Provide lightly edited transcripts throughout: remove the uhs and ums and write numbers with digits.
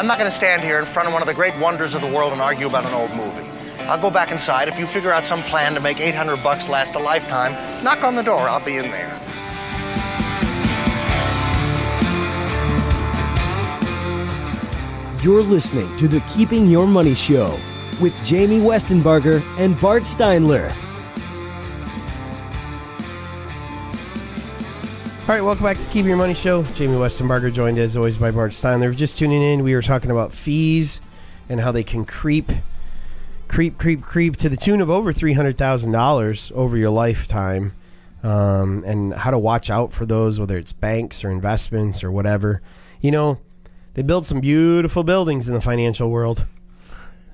I'm not going to stand here in front of one of the great wonders of the world and argue about an old movie. I'll go back inside. If you figure out some plan to make $800 last a lifetime, knock on the door. I'll be in there. You're listening to the Keeping Your Money Show with Jamie Westenbarger and Bart Steinler. All right, welcome back to Keeping Your Money Show. Jamie Westenbarger, joined as always by Bart Steinler. If you're just tuning in, we were talking about fees and how they can creep to the tune of over $300,000 over your lifetime, and how to watch out for those, whether it's banks or investments or whatever. You know, they build some beautiful buildings in the financial world.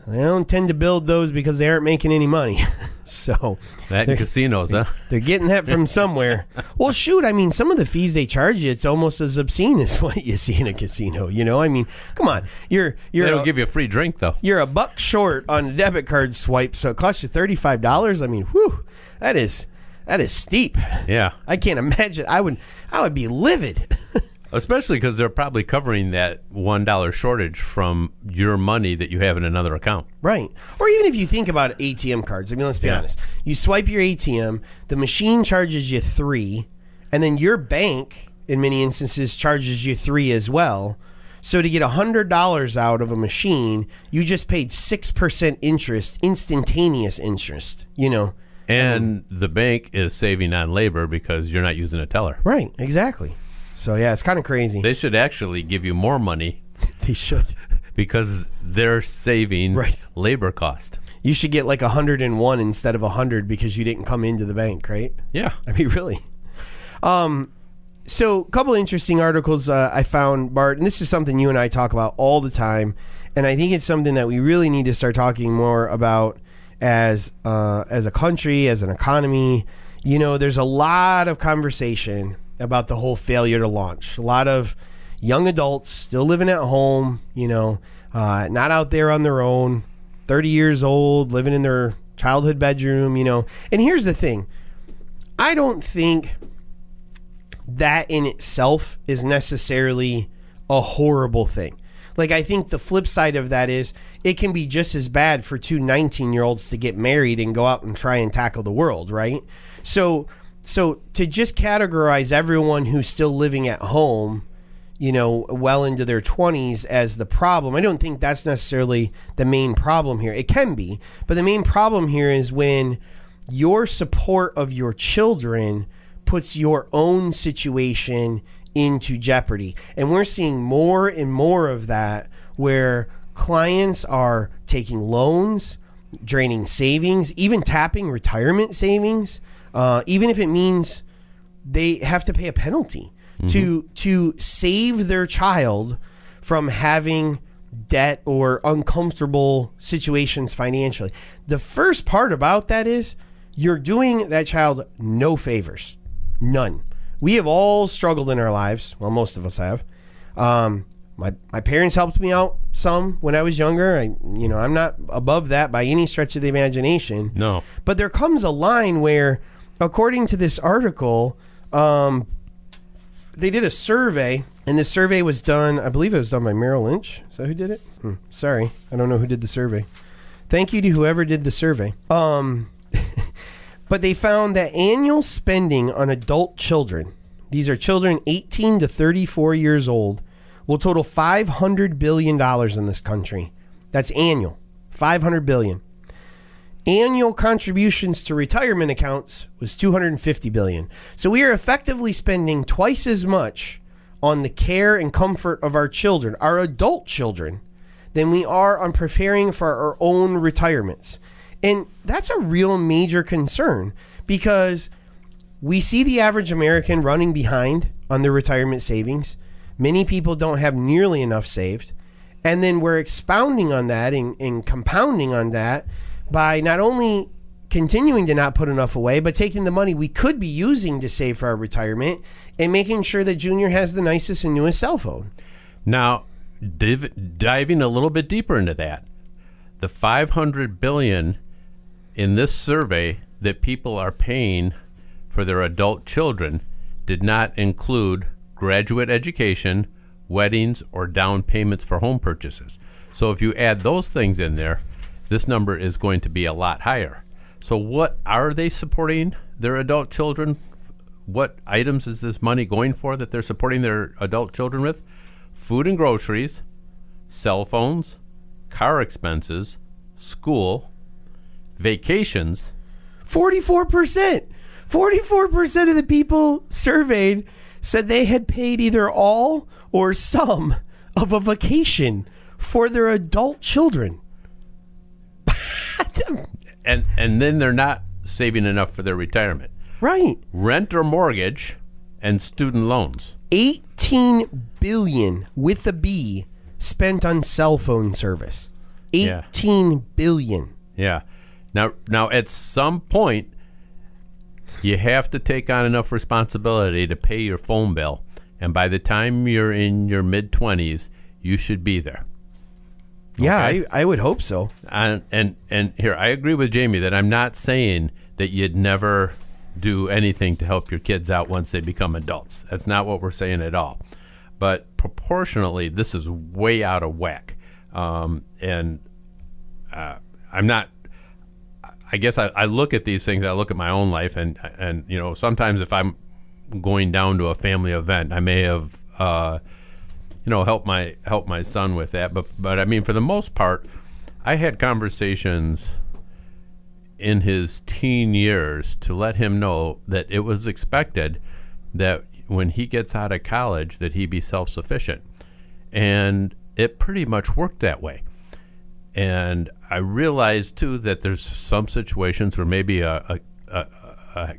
They don't tend to build those because they aren't making any money. So that in casinos, huh? They're getting that from somewhere. Well, shoot, I mean, some of the fees they charge you, it's almost as obscene as what you see in a casino. You know, I mean, come on, they don't give you a free drink though. You're $1 short on a debit card swipe, so it costs you $35. I mean, whew, that is steep. Yeah, I can't imagine. I would be livid. Especially because they're probably covering that $1 shortage from your money that you have in another account. Right. Or even if you think about ATM cards. I mean, let's be honest. You swipe your ATM, the machine charges you $3, and then your bank, in many instances, charges you $3 as well. So to get $100 out of a machine, you just paid 6% interest, instantaneous interest, you know. And the bank is saving on labor because you're not using a teller. Right, exactly. So, yeah, it's kind of crazy. They should actually give you more money. They should. Because they're saving labor cost. You should get like 101 instead of 100 because you didn't come into the bank, right? Yeah. I mean, really. So, a couple of interesting articles I found, Bart, and this is something you and I talk about all the time, and I think it's something that we really need to start talking more about as a country, as an economy. You know, there's a lot of conversation about the whole failure to launch. A lot of young adults still living at home, you know, not out there on their own, 30 years old, living in their childhood bedroom, you know. And here's the thing. I don't think that in itself is necessarily a horrible thing. Like, I think the flip side of that is it can be just as bad for two 19-year-olds to get married and go out and try and tackle the world, right? So to just categorize everyone who's still living at home, you know, well into their 20s as the problem, I don't think that's necessarily the main problem here. It can be, but the main problem here is when your support of your children puts your own situation into jeopardy. And we're seeing more and more of that where clients are taking loans, draining savings, even tapping retirement savings. Even if it means they have to pay a penalty to save their child from having debt or uncomfortable situations financially. The first part about that is you're doing that child no favors. None. We have all struggled in our lives. Well, most of us have. My parents helped me out some when I was younger. I'm not above that by any stretch of the imagination. No. But there comes a line where, according to this article, they did a survey, and this survey was done, I believe it was done by Merrill Lynch. Is that who did it? Sorry, I don't know who did the survey. Thank you to whoever did the survey. But they found that annual spending on adult children, these are children 18 to 34 years old, will total $500 billion in this country. That's annual, $500 billion. Annual contributions to retirement accounts was $250 billion. So we are effectively spending twice as much on the care and comfort of our children, our adult children, than we are on preparing for our own retirements. And that's a real major concern because we see the average American running behind on their retirement savings. Many people don't have nearly enough saved. And then we're expounding on that and compounding on that by not only continuing to not put enough away, but taking the money we could be using to save for our retirement and making sure that Junior has the nicest and newest cell phone. Now, diving a little bit deeper into that, the $500 billion in this survey that people are paying for their adult children did not include graduate education, weddings, or down payments for home purchases. So if you add those things in there, this number is going to be a lot higher. So what are they supporting their adult children? What items is this money going for that they're supporting their adult children with? Food and groceries, cell phones, car expenses, school, vacations. 44%. 44% of the people surveyed said they had paid either all or some of a vacation for their adult children. And then they're not saving enough for their retirement. Right. Rent or mortgage and student loans. 18 billion with a B spent on cell phone service. 18 billion. Yeah. Now at some point, you have to take on enough responsibility to pay your phone bill. And by the time you're in your mid-20s, you should be there. Yeah, Okay? I would hope so. And here, I agree with Jamie that I'm not saying that you'd never do anything to help your kids out once they become adults. That's not what we're saying at all. But proportionally, this is way out of whack. I'm not... I guess I look at these things. I look at my own life, and you know, sometimes if I'm going down to a family event, I may have help my son with that. But I mean, for the most part, I had conversations in his teen years to let him know that it was expected that when he gets out of college that he be self-sufficient, and it pretty much worked that way. And I realized too that there's some situations where maybe a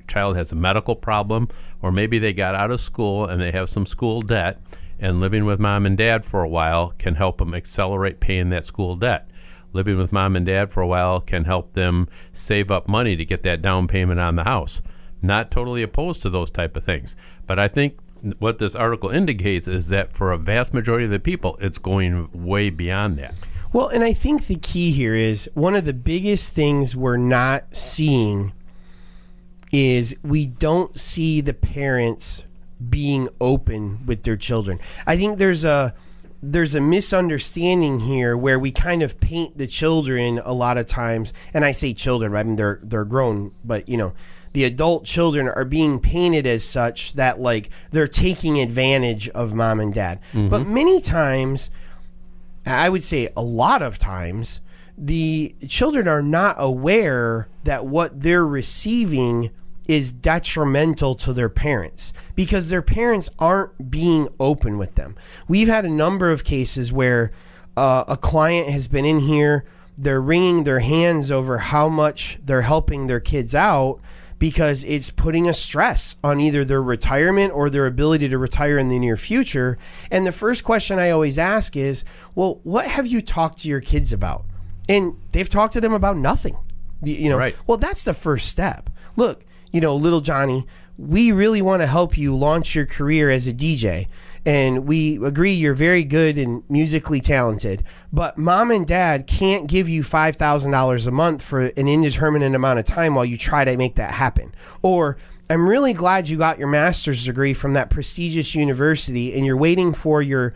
child has a medical problem, or maybe they got out of school and they have some school debt, and living with mom and dad for a while can help them accelerate paying that school debt. Living with mom and dad for a while can help them save up money to get that down payment on the house. Not totally opposed to those type of things. But I think what this article indicates is that for a vast majority of the people, it's going way beyond that. Well, and I think the key here is one of the biggest things we're not seeing is we don't see the parents being open with their children. I think there's a misunderstanding here where we kind of paint the children a lot of times, and I say children, I mean they're grown, but you know, the adult children are being painted as such that like they're taking advantage of mom and dad. Mm-hmm. But many times, I would say a lot of times, the children are not aware that what they're receiving is detrimental to their parents because their parents aren't being open with them. We've had a number of cases where a client has been in here, they're wringing their hands over how much they're helping their kids out because it's putting a stress on either their retirement or their ability to retire in the near future. And the first question I always ask is, well, what have you talked to your kids about? And they've talked to them about nothing. You know, right. Well, that's the first step. Look, you know, little Johnny, we really want to help you launch your career as a DJ. And we agree you're very good and musically talented, but mom and dad can't give you $5,000 a month for an indeterminate amount of time while you try to make that happen. Or I'm really glad you got your master's degree from that prestigious university and you're waiting for your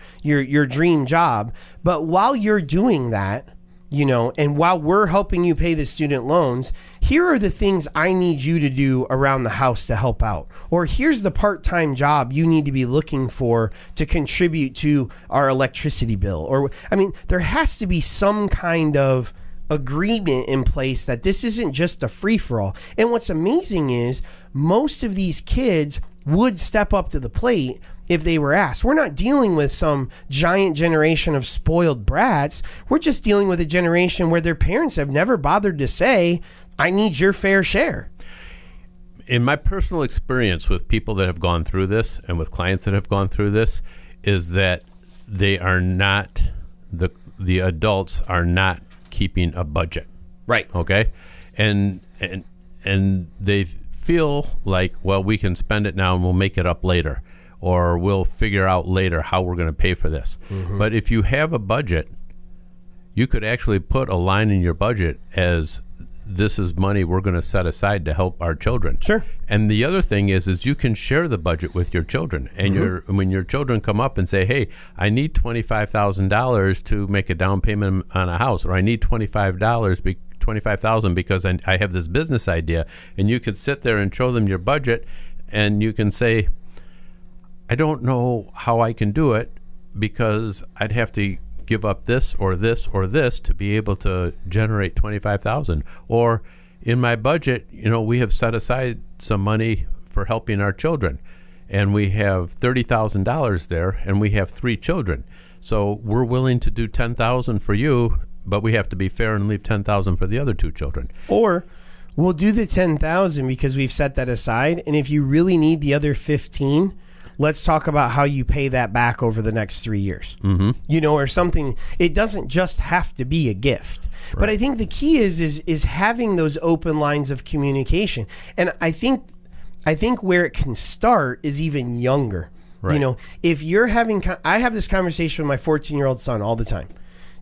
dream job. But while you're doing that, you know, and while we're helping you pay the student loans, here are the things I need you to do around the house to help out. Or here's the part-time job you need to be looking for to contribute to our electricity bill. Or, I mean, there has to be some kind of agreement in place that this isn't just a free-for-all. And what's amazing is most of these kids would step up to the plate if they were asked. We're not dealing with some giant generation of spoiled brats. We're just dealing with a generation where their parents have never bothered to say, I need your fair share. In my personal experience with people that have gone through this and with clients that have gone through this is that they are not, the adults are not keeping a budget. Right. Okay? And they feel like, well, we can spend it now and we'll make it up later. Or we'll figure out later how we're going to pay for this. Mm-hmm. But if you have a budget, you could actually put a line in your budget as this is money we're going to set aside to help our children. Sure. And the other thing is you can share the budget with your children. And when your children come up and say, hey, I need $25,000 to make a down payment on a house, or I need $25,000 because I have this business idea, and you could sit there and show them your budget, and you can say, I don't know how I can do it because I'd have to give up this or this or this to be able to generate $25,000. Or in my budget, we have set aside some money for helping our children, and we have $30,000 there, and we have 3 children. So we're willing to do $10,000 for you, but we have to be fair and leave $10,000 for the other 2 children. Or we'll do the $10,000 because we've set that aside, and if you really need the other 15, let's talk about how you pay that back over the next 3 years. Or something. It doesn't just have to be a gift. Right. But I think the key is having those open lines of communication. And I think where it can start is even younger. Right. If you're I have this conversation with my 14-year-old son all the time.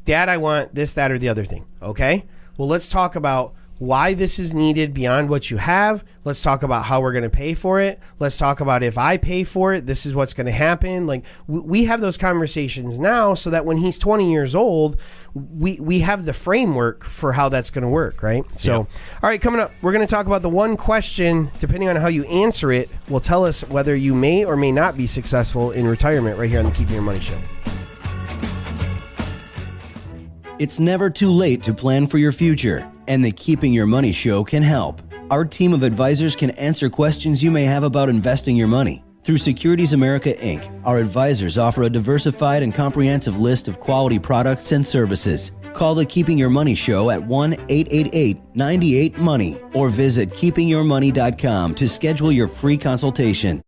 Dad, I want this, that, or the other thing. Okay? Well, let's talk about why this is needed beyond what you have. Let's talk about how we're going to pay for it. Let's talk about if I pay for it, this is what's going to happen. Like we have those conversations now so that when he's 20 years old, we have the framework for how that's going to work, right? So, All right, coming up, we're going to talk about the one question, depending on how you answer it, will tell us whether you may or may not be successful in retirement right here on the Keeping Your Money Show. It's never too late to plan for your future, and the Keeping Your Money Show can help. Our team of advisors can answer questions you may have about investing your money. Through Securities America Inc., our advisors offer a diversified and comprehensive list of quality products and services. Call the Keeping Your Money Show at 1-888-98-MONEY or visit keepingyourmoney.com to schedule your free consultation.